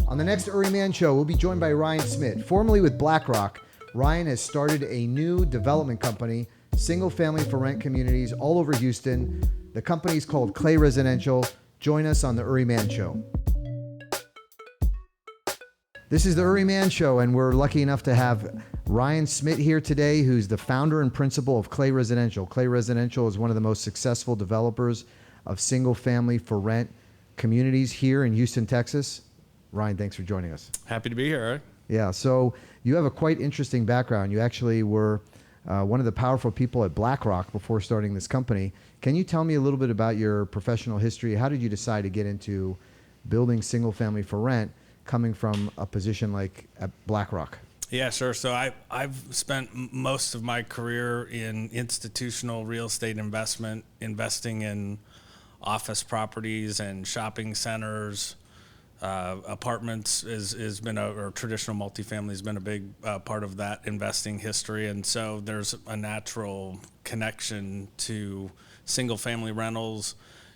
On the next Uri Man Show, we'll be joined by Ryan Smidt. Formerly with Blackrock, Ryan has started a new development company, single family for rent communities all over Houston. The company is called Clay Residential. Join us on the Uri Man Show. This is the Uri Man Show, and we're lucky enough to have Ryan Smidt here today, who's the founder and principal of Clay Residential. Clay Residential is one of the most successful developers of single family for rent communities here in Houston, Texas. Ryan, thanks for joining us. Happy to be here, Eric. Yeah, so you have a quite interesting background. You actually were one of the powerful people at Blackrock before starting this company. Can you tell me a little bit about your professional history? How did you decide to get into building single family for rent, coming from a position like at Blackrock? Yeah, sure. So I've spent most of my career in institutional real estate investment, investing in office properties and shopping centers. Apartments has been or traditional multifamily has been a big part of that investing history. And so there's a natural connection to single family rentals.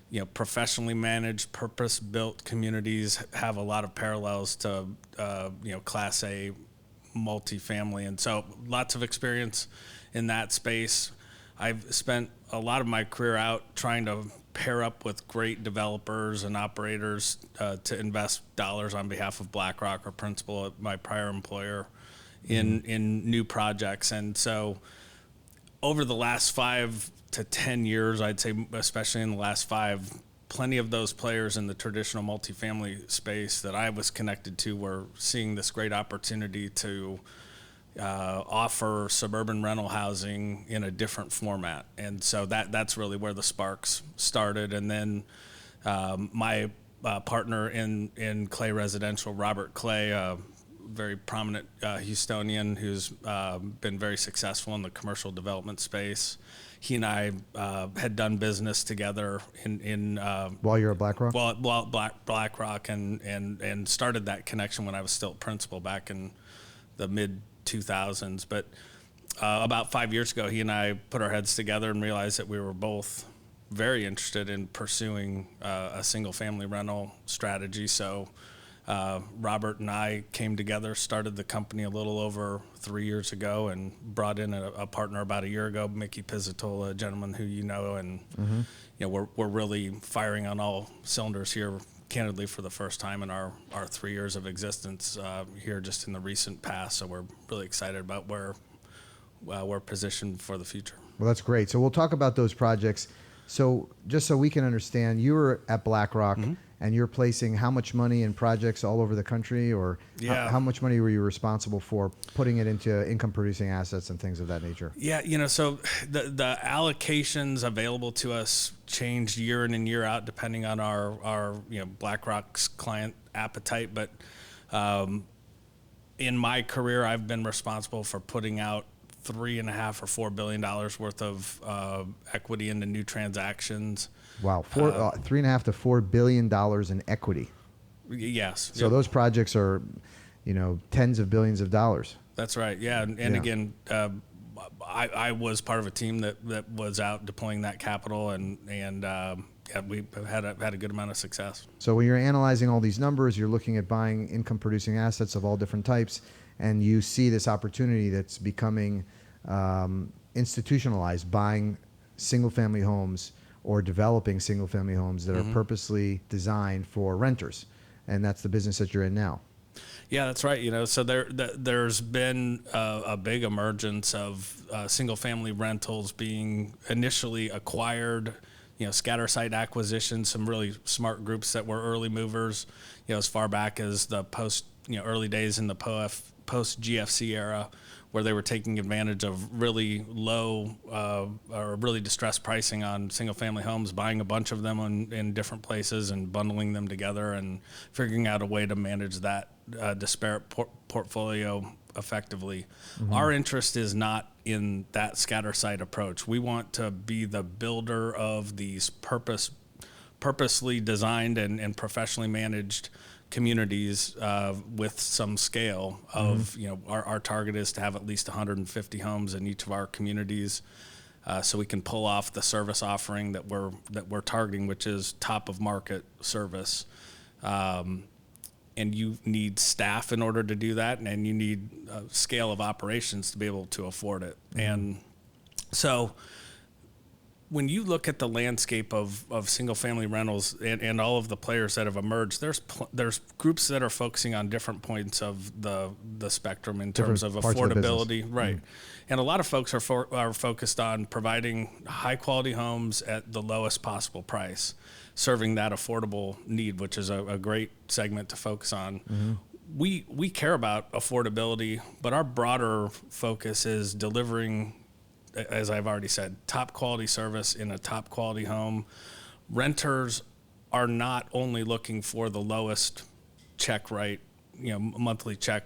You know, professionally managed, purpose-built communities have a lot of parallels to, Class A multifamily. And so lots of experience in that space. I've spent a lot of my career out trying to pair up with great developers and operators to invest dollars on behalf of Blackrock, or principal at my prior employer, in new projects. And so over the last 5 to 10 years, I'd say, especially in the last 5, plenty of those players in the traditional multifamily space that I was connected to were seeing this great opportunity to offer suburban rental housing in a different format. And so that's really where the sparks started. And then my partner in Clay Residential, Robert Clay, a very prominent Houstonian who's been very successful in the commercial development space. He and I had done business together in while you're at Blackrock? While Blackrock, and started that connection when I was still principal back in the mid-2000s. But about 5 years ago, he and I put our heads together and realized that we were both very interested in pursuing a single-family rental strategy. So Robert and I came together, started the company a little over 3 years ago, and brought in a partner about a year ago, Mickey Pizzatola, a gentleman who you know, and we're really firing on all cylinders here, candidly, for the first time in our 3 years of existence here just in the recent past. So we're really excited about where we're positioned for the future. Well, that's great. So we'll talk about those projects. So just so we can understand, you were at Blackrock, and you're placing how much money in projects all over the country, or how much money were you responsible for putting it into income producing assets and things of that nature? Yeah, so the allocations available to us changed year in and year out depending on our Blackrock's client appetite. But in my career, I've been responsible for putting out $3.5 or $4 billion worth of equity into new transactions. Wow, $3.5 to $4 billion in equity. Yes. So those projects are, tens of billions of dollars. That's right. Yeah, and again, I was part of a team that was out deploying that capital, and we had a good amount of success. So when you're analyzing all these numbers, you're looking at buying income producing assets of all different types, and you see this opportunity that's becoming institutionalized, buying single family homes or developing single family homes that are purposely designed for renters. And that's the business that you're in now. Yeah, that's right. So there's been a big emergence of single family rentals being initially acquired, scatter site acquisitions, some really smart groups that were early movers, as far back as the early days in the post GFC era, where they were taking advantage of really low or really distressed pricing on single-family homes, buying a bunch of them in different places and bundling them together and figuring out a way to manage that disparate portfolio effectively. Our interest is not in that scatter site approach. We want to be the builder of these purposely designed and professionally managed communities with some scale of, our target is to have at least 150 homes in each of our communities, so we can pull off the service offering that we're targeting, which is top of market service. and you need staff in order to do that, and you need a scale of operations to be able to afford it. And so when you look at the landscape of single-family rentals and all of the players that have emerged, there's groups that are focusing on different points of the spectrum in terms of affordability, right? And a lot of folks are focused on providing high-quality homes at the lowest possible price, serving that affordable need, which is a great segment to focus on. We care about affordability, but our broader focus is delivering, as I've already said, top quality service in a top quality home. Renters are not only looking for the lowest check rate, monthly check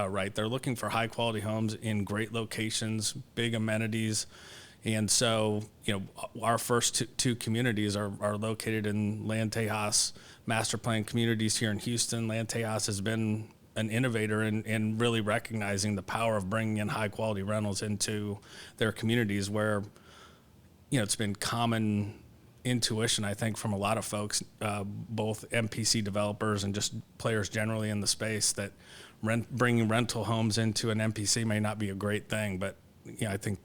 rate. They're looking for high quality homes in great locations, big amenities. And so, our first two communities are located in Lan Tejas master plan communities here in Houston. Lan Tejas has been an innovator in really recognizing the power of bringing in high quality rentals into their communities, where, it's been common intuition, I think, from a lot of folks, both MPC developers and just players generally in the space, that bringing rental homes into an MPC may not be a great thing, but I think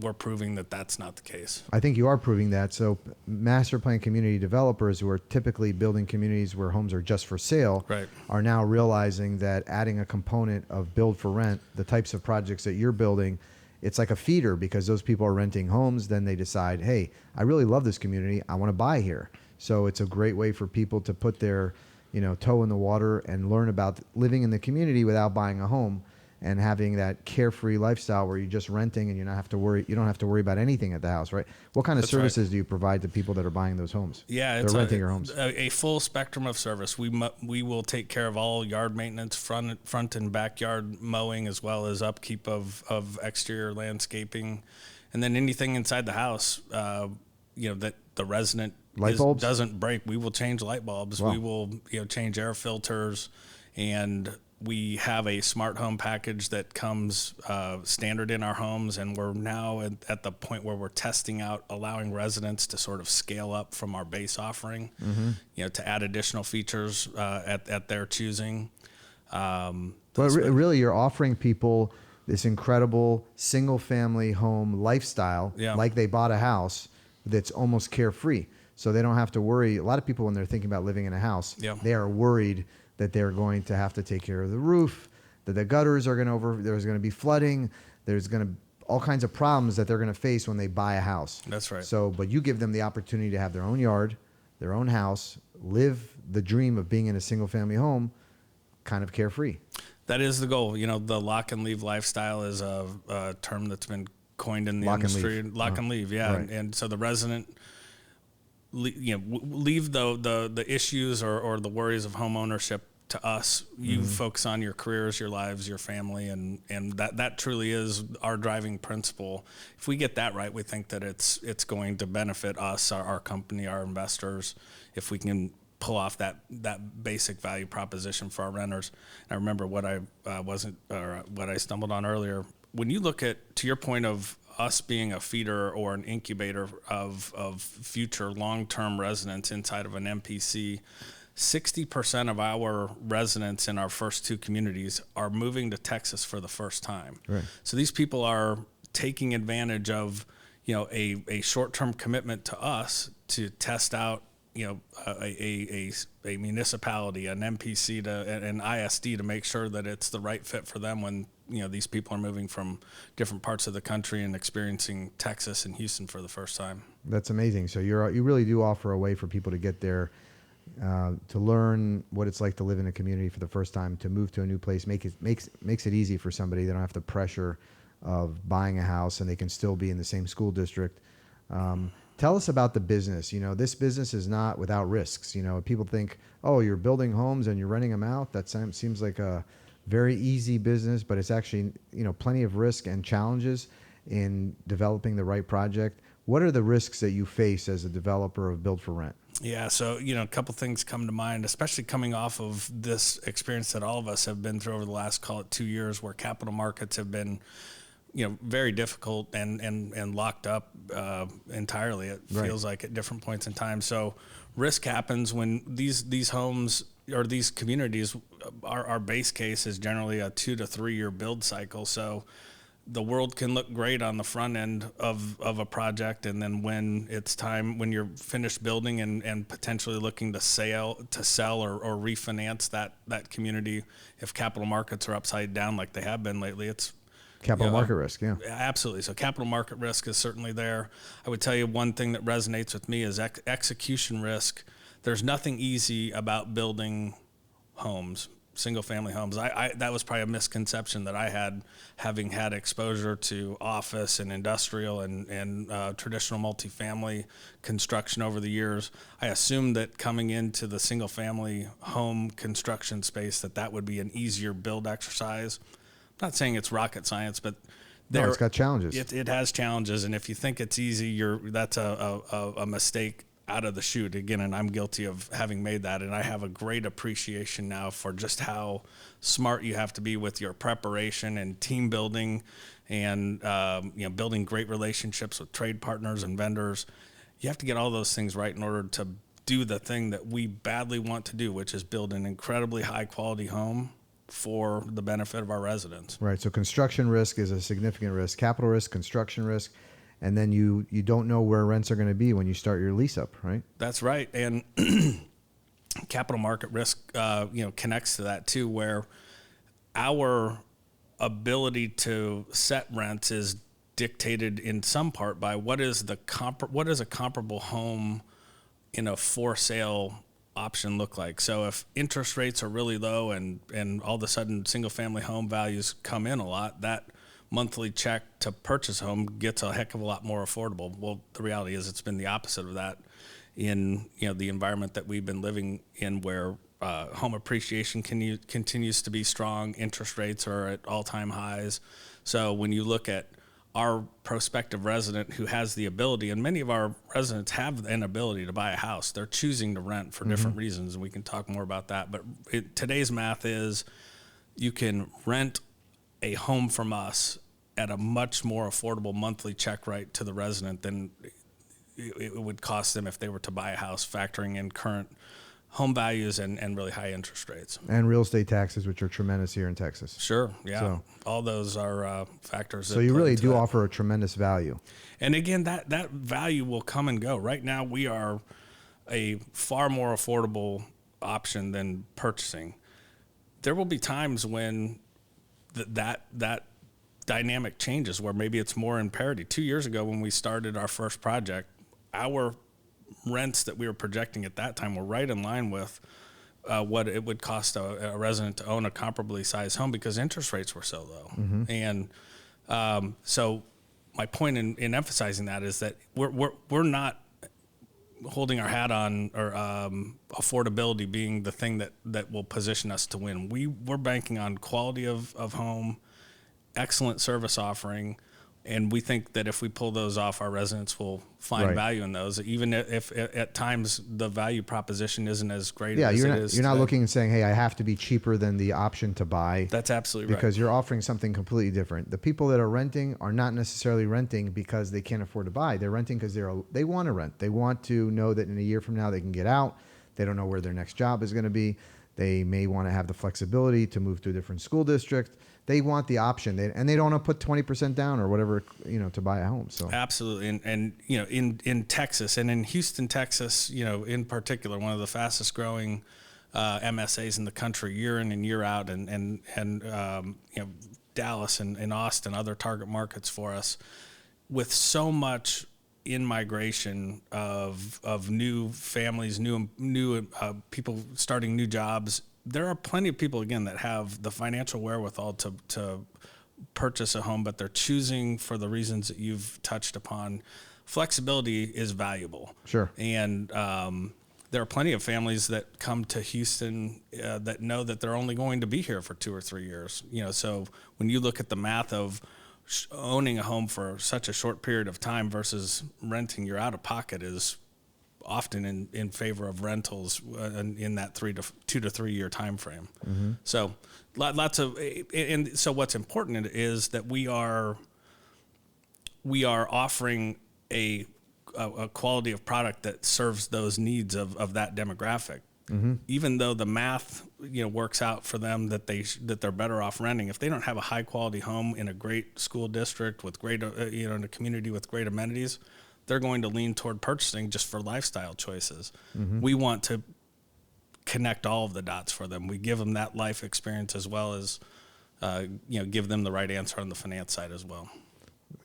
we're proving that that's not the case. I think you are proving that. So master plan community developers who are typically building communities where homes are just for sale, right, are now realizing that adding a component of build for rent, the types of projects that you're building, it's like a feeder, because those people are renting homes. Then they decide, hey, I really love this community, I want to buy here. So it's a great way for people to put their toe in the water and learn about living in the community without buying a home, and having that carefree lifestyle where you're just renting and you don't have to worry about anything at the house, right? What kind of services do you provide to people that are buying those homes? Yeah, they're renting your homes. A full spectrum of service. We will take care of all yard maintenance, front and backyard mowing, as well as upkeep of exterior landscaping, and then anything inside the house, that the resident doesn't break. We will change light bulbs. Wow. We will change air filters, and we have a smart home package that comes standard in our homes, and we're now at the point where we're testing out allowing residents to sort of scale up from our base offering, to add additional features at their choosing. But really, you're offering people this incredible single-family home lifestyle, like they bought a house, that's almost carefree. So they don't have to worry. A lot of people, when they're thinking about living in a house, they are worried that they're going to have to take care of the roof, that the gutters are there's going to be flooding, there's going to all kinds of problems that they're going to face when they buy a house. That's right. So, but you give them the opportunity to have their own yard, their own house, live the dream of being in a single family home, kind of carefree. That is the goal. The lock and leave lifestyle is a term that's been coined in the industry. Lock and leave, yeah. Right. And so the resident, leave the issues or the worries of home ownership to us. You focus on your careers, your lives, your family, and that truly is our driving principle. If we get that right, we think that it's going to benefit us, our company, our investors, if we can pull off that basic value proposition for our renters. And I remember what I stumbled on earlier. When you look at, to your point of us being a feeder or an incubator of future long-term residents inside of an MPC, 60% of our residents in our first two communities are moving to Texas for the first time. Right. So these people are taking advantage of, a short-term commitment to us to test out, a municipality, an MPC, an ISD, to make sure that it's the right fit for them when, these people are moving from different parts of the country and experiencing Texas and Houston for the first time. That's amazing. So you really do offer a way for people to get there, to learn what it's like to live in a community for the first time, to move to a new place, makes it easy for somebody. They don't have the pressure of buying a house, and they can still be in the same school district. Tell us about the business. This business is not without risks. People think, oh, you're building homes and you're renting them out. That seems like a very easy business, but it's actually, plenty of risk and challenges in developing the right project. What are the risks that you face as a developer of build for rent? Yeah, so, a couple things come to mind, especially coming off of this experience that all of us have been through over the last, call it 2 years, where capital markets have been, very difficult and locked up entirely. It feels like at different points in time. So risk happens when these homes or these communities, our base case is generally a 2 to 3 year build cycle. So the world can look great on the front end of a project, and then when it's time, when you're finished building and potentially looking to sell or refinance that community, if capital markets are upside down like they have been lately, it's Capital market risk, yeah. Absolutely. So capital market risk is certainly there. I would tell you one thing that resonates with me is execution risk. There's nothing easy about building homes, single family homes. That was probably a misconception that I had, having had exposure to office and industrial and traditional multifamily construction over the years. I assumed that coming into the single family home construction space, that would be an easier build exercise. I'm not saying it's rocket science, but No, it's got challenges. It has challenges, and if you think it's easy, that's a mistake out of the chute again. And I'm guilty of having made that, and I have a great appreciation now for just how smart you have to be with your preparation and team building, and building great relationships with trade partners and vendors. You have to get all those things right in order to do the thing that we badly want to do, which is build an incredibly high quality home for the benefit of our residents. Right. So construction risk is a significant risk, capital risk, construction risk, and then you don't know where rents are going to be when you start your lease up, right? That's right. And capital market risk, connects to that too, where our ability to set rents is dictated in some part by what is a comparable home in a for sale option look like. So if interest rates are really low and all of a sudden single family home values come in a lot, that monthly check to purchase a home gets a heck of a lot more affordable. Well, the reality is it's been the opposite of that in the environment that we've been living in, where home appreciation continues to be strong. Interest rates are at all-time highs. So when you look at our prospective resident who has the ability, and many of our residents have an ability to buy a house, they're choosing to rent for different reasons, and we can talk more about that. But today's math is you can rent a home from us at a much more affordable monthly check rate to the resident than it would cost them if they were to buy a house, factoring in current home values and really high interest rates. And real estate taxes, which are tremendous here in Texas. Sure, yeah. So, all those are factors. So you really do offer a tremendous value. And again, that value will come and go. Right now, we are a far more affordable option than purchasing. There will be times when that dynamic changes, where maybe it's more in parity. 2 years ago, when we started our first project, our rents that we were projecting at that time were right in line with what it would cost a resident to own a comparably sized home, because interest rates were so low. And so my point in emphasizing that is that we're not holding our hat on or affordability being the thing that will position us to win. We're banking on quality of home, excellent service offering, and we think that if we pull those off, our residents will find value in those, even if at times the value proposition isn't as great as it is. You're not looking and saying, hey, I have to be cheaper than the option to buy. That's absolutely right. Because you're offering something completely different. The people that are renting are not necessarily renting because they can't afford to buy. They're renting because they want to rent. They want to know that in a year from now they can get out. They don't know where their next job is going to be. They may want to have the flexibility to move to a different school district. They want the option, and they don't want to put 20% down or whatever, to buy a home. So absolutely, and in Texas and in Houston, Texas, in particular, one of the fastest growing MSAs in the country, year in and year out, and Dallas and Austin, other target markets for us, with so much in migration of new families, new people starting new jobs. There are plenty of people, again, that have the financial wherewithal to purchase a home, but they're choosing for the reasons that you've touched upon. Flexibility is valuable. Sure. And there are plenty of families that come to Houston that know that they're only going to be here for 2 or 3 years. So when you look at the math of owning a home for such a short period of time versus renting, your out of pocket is often in favor of rentals in that 2 to 3 year time frame. So lots of, and so what's important is that we are offering a quality of product that serves those needs of that demographic. even though the math works out for them that they're better off renting, if they don't have a high quality home in a great school district with great in a community with great amenities, they're going to lean toward purchasing just for lifestyle choices. We want to connect all of the dots for them. We give them that life experience as well as give them the right answer on the finance side as well.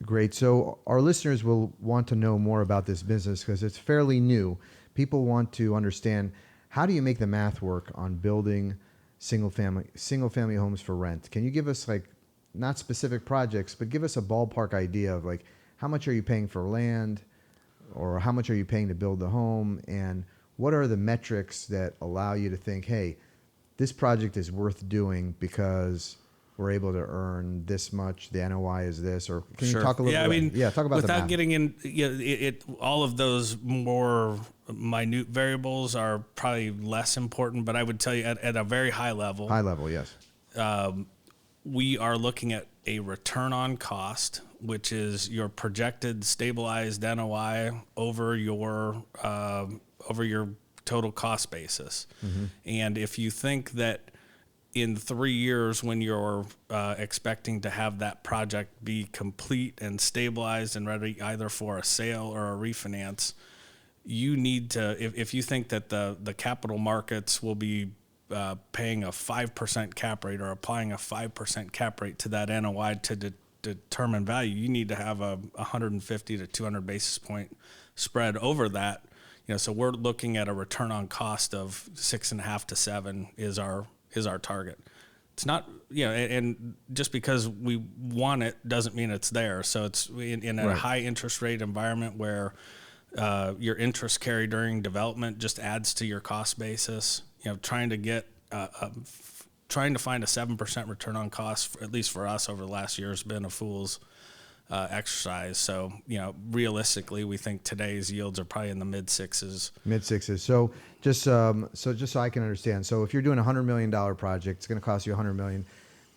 Great. So our listeners will want to know more about this business because it's fairly new. People want to understand, how do you make the math work on building single family homes for rent? Can you give us, like, not specific projects, but give us a ballpark idea of, like, how much are you paying for land, or how much are you paying to build the home, and what are the metrics that allow you to think, hey, this project is worth doing because we're able to earn this much, the NOI is this? Or can you talk a little bit? Talk about without the math. getting in, all of those more minute variables are probably less important, but I would tell you at a very high level. High level, yes. We are looking at a return on cost, which is your projected stabilized NOI over your total cost basis. And if you think that in 3 years, when you're expecting to have that project be complete and stabilized and ready either for a sale or a refinance, you need to, if you think that the capital markets will be paying a 5% cap rate or applying a 5% cap rate to that NOI to determine value, you need to have a 150 to 200 basis point spread over that. So we're looking at a return on cost of 6.5 to 7 is our target. It's not, and just because we want it doesn't mean it's there. So it's in a high interest rate environment where your interest carry during development just adds to your cost basis. Trying to find a 7% return on cost, at least for us over the last year, has been a fool's exercise. So, realistically, we think today's yields are probably in the mid sixes. So just so I can understand. So if you're doing $100 million project, it's going to cost you $100 million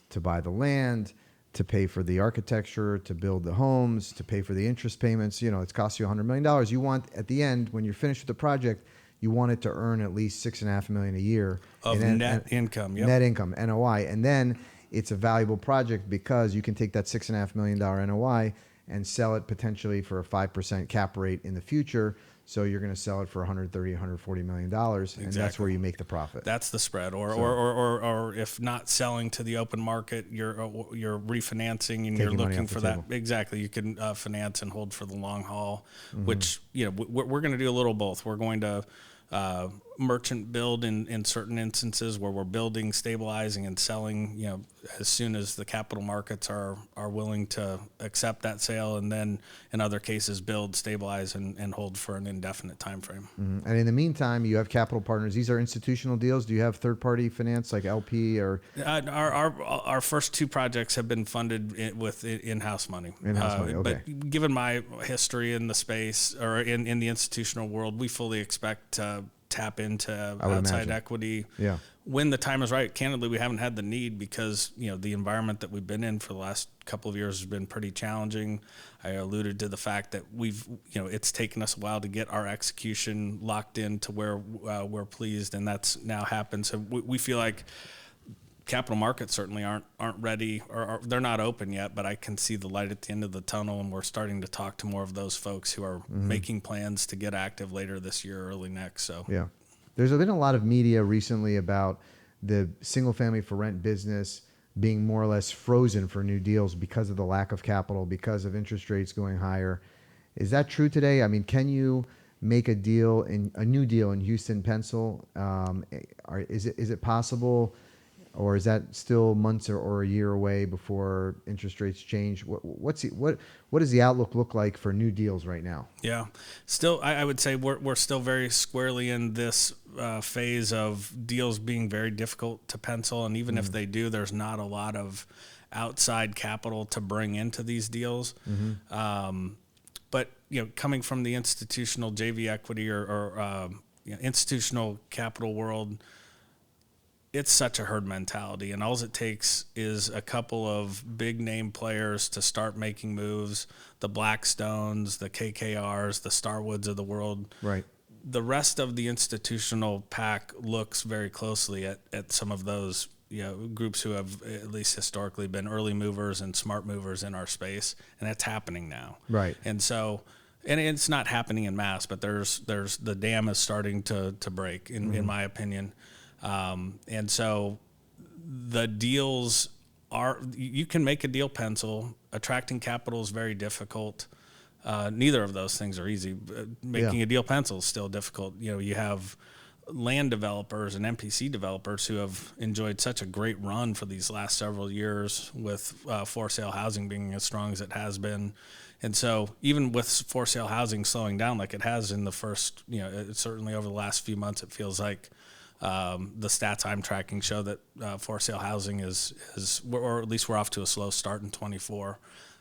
to buy the land, to pay for the architecture, to build the homes, to pay for the interest payments. It's cost you $100 million. You want, at the end, when you're finished with the project, you want it to earn at least $6.5 million a year of net income. Yep. Net income, NOI, and then it's a valuable project because you can take that $6.5 million NOI and sell it potentially for a 5% cap rate in the future. So you're going to sell it for $130, $140 million, and that's where you make the profit. That's the spread. Or if not selling to the open market, you're refinancing and you're looking for that. Exactly. You can finance and hold for the long haul, which we're going to do a little both. We're going to merchant build in certain instances where we're building, stabilizing, and selling, as soon as the capital markets are willing to accept that sale, and then in other cases build, stabilize, and hold for an indefinite time frame. And in the meantime, you have capital partners. These are institutional deals. Do you have third-party finance like LP or? Our first two projects have been funded with in-house money. In-house money, okay. But given my history in the space or in the institutional world, we fully expect to tap into outside equity when the time is right. Candidly, we haven't had the need because the environment that we've been in for the last couple of years has been pretty challenging. I alluded to the fact that it's taken us a while to get our execution locked in to where we're pleased, and that's now happened. So we feel like capital markets certainly aren't ready, or they're not open yet, but I can see the light at the end of the tunnel, and we're starting to talk to more of those folks who are making plans to get active later this year, early next. So there's been a lot of media recently about the single family for rent business being more or less frozen for new deals because of the lack of capital, because of interest rates going higher. Is that true today? I mean, can you make a new deal in Houston, Pencil? Is it possible? Or is that still months or a year away before interest rates change? What does the outlook look like for new deals right now? Yeah, still, I would say we're still very squarely in this phase of deals being very difficult to pencil, and even if they do, there's not a lot of outside capital to bring into these deals. But coming from the institutional JV equity or institutional capital world, it's such a herd mentality, and all it takes is a couple of big name players to start making moves. The Blackstones, the KKRs, the Starwoods of the world. Right. the rest of the institutional pack looks very closely at some of those groups who have at least historically been early movers and smart movers in our space, and that's happening now. Right. And so, and it's not happening in mass, but there's the dam is starting to break in my opinion. And so the deals you can make a deal pencil. Attracting capital is very difficult. Neither of those things are easy. Making a deal pencil is still difficult. You have land developers and MPC developers who have enjoyed such a great run for these last several years with for sale housing being as strong as it has been. And so even with for sale housing slowing down like it has in the first, certainly over the last few months, it feels like the stats I'm tracking show that for sale housing is, or at least we're off to a slow start in 24.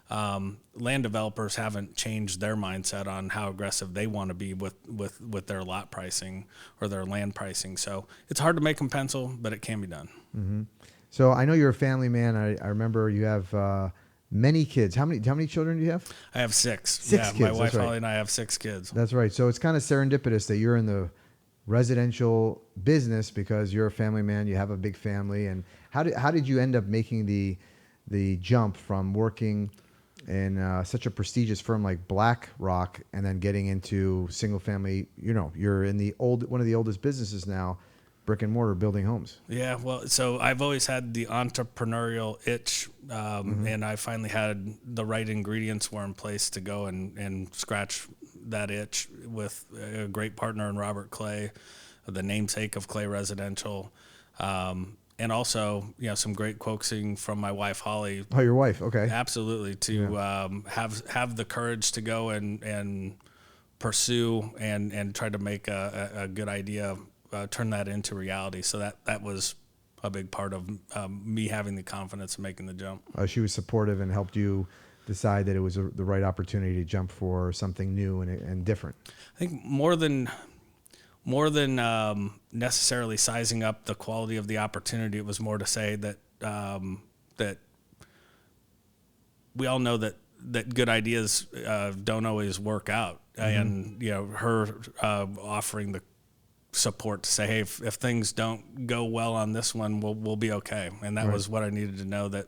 Land developers haven't changed their mindset on how aggressive they want to be with their lot pricing or their land pricing. So it's hard to make them pencil, but it can be done. Mm-hmm. So I know you're a family man. I remember you have many kids. How many children do you have? I have six. Six kids. My wife right. Holly and I have 6 kids. That's right. So it's kind of serendipitous that you're in the residential business because you're a family man. You have a big family. And how did you end up making the jump from working in such a prestigious firm like Blackrock and then getting into single family? You're in one of the oldest businesses now, brick and mortar, building homes. Yeah, well, so I've always had the entrepreneurial itch, and I finally had the right ingredients were in place to go and scratch that itch with a great partner in Robert Clay, the namesake of Clay Residential, and also some great coaxing from my wife Holly. Oh, your wife, okay. Absolutely, to have the courage to go and pursue and try to make a good idea. Turn that into reality. So that was a big part of me having the confidence in making the jump. She was supportive and helped you decide that it was the right opportunity to jump for something new and different. I think more than necessarily sizing up the quality of the opportunity, it was more to say that that we all know that good ideas don't always work out, and her offering the support to say, hey, if things don't go well on this one, we'll be okay. And that was what I needed to know, that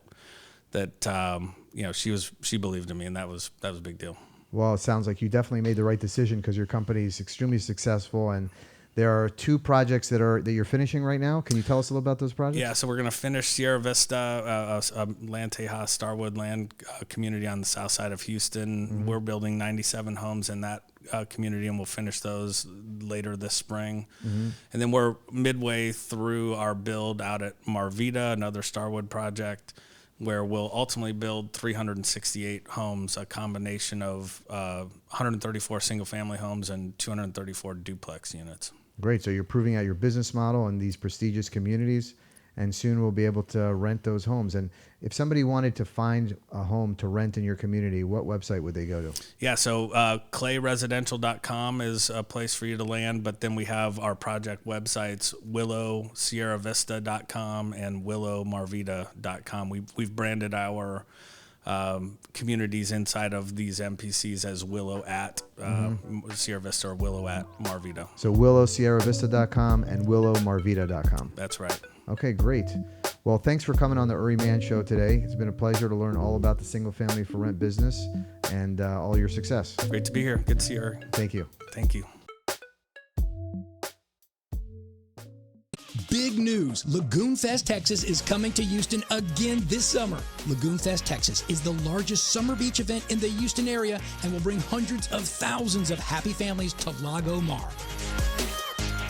she believed in me, and that was a big deal. Well, it sounds like you definitely made the right decision because your company is extremely successful, and there are 2 projects that you're finishing right now. Can you tell us a little about those projects? Yeah, so we're going to finish Sierra Vista, a Land Tejas Starwood land community on the south side of Houston. Mm-hmm. We're building 97 homes in that community, and we'll finish those later this spring. Mm-hmm. And then we're midway through our build out at Marvita, another Starwood project, where we'll ultimately build 368 homes, a combination of 134 single-family homes and 234 duplex units. Great. So you're proving out your business model in these prestigious communities, and soon we'll be able to rent those homes. And if somebody wanted to find a home to rent in your community, what website would they go to? Yeah, so clayresidential.com is a place for you to land, but then we have our project websites, willowsierravista.com and willowmarvita.com. We've branded our communities inside of these MPCs as Willow at Sierra Vista or Willow at Marvita. So willowsierravista.com and willowmarvita.com. That's right. Okay, great. Well, thanks for coming on the Uri Man Show today. It's been a pleasure to learn all about the single family for rent business and all your success. Great to be here. Good to see you, Uri. Thank you. Thank you. Big news! Lagoon Fest Texas is coming to Houston again this summer. Lagoon Fest Texas is the largest summer beach event in the Houston area and will bring hundreds of thousands of happy families to Lago Mar.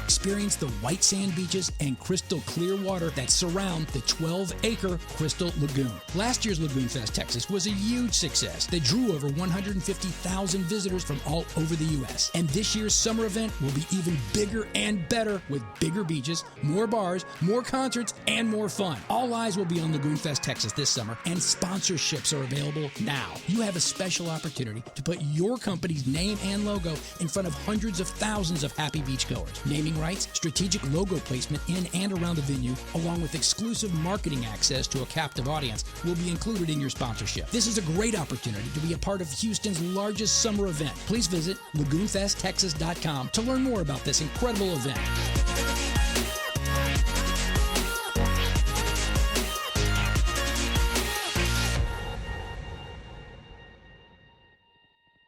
Experience the white sand beaches and crystal clear water that surround the 12-acre Crystal Lagoon. Last year's Lagoon Fest Texas was a huge success that drew over 150,000 visitors from all over the U.S. And this year's summer event will be even bigger and better with bigger beaches, more bars, more concerts, and more fun. All eyes will be on Lagoon Fest Texas this summer, and sponsorships are available now. You have a special opportunity to put your company's name and logo in front of hundreds of thousands of happy beachgoers. Naming rights nights, strategic logo placement in and around the venue, along with exclusive marketing access to a captive audience, will be included in your sponsorship. This is a great opportunity to be a part of Houston's largest summer event. Please visit LagoonFestTexas.com to learn more about this incredible event.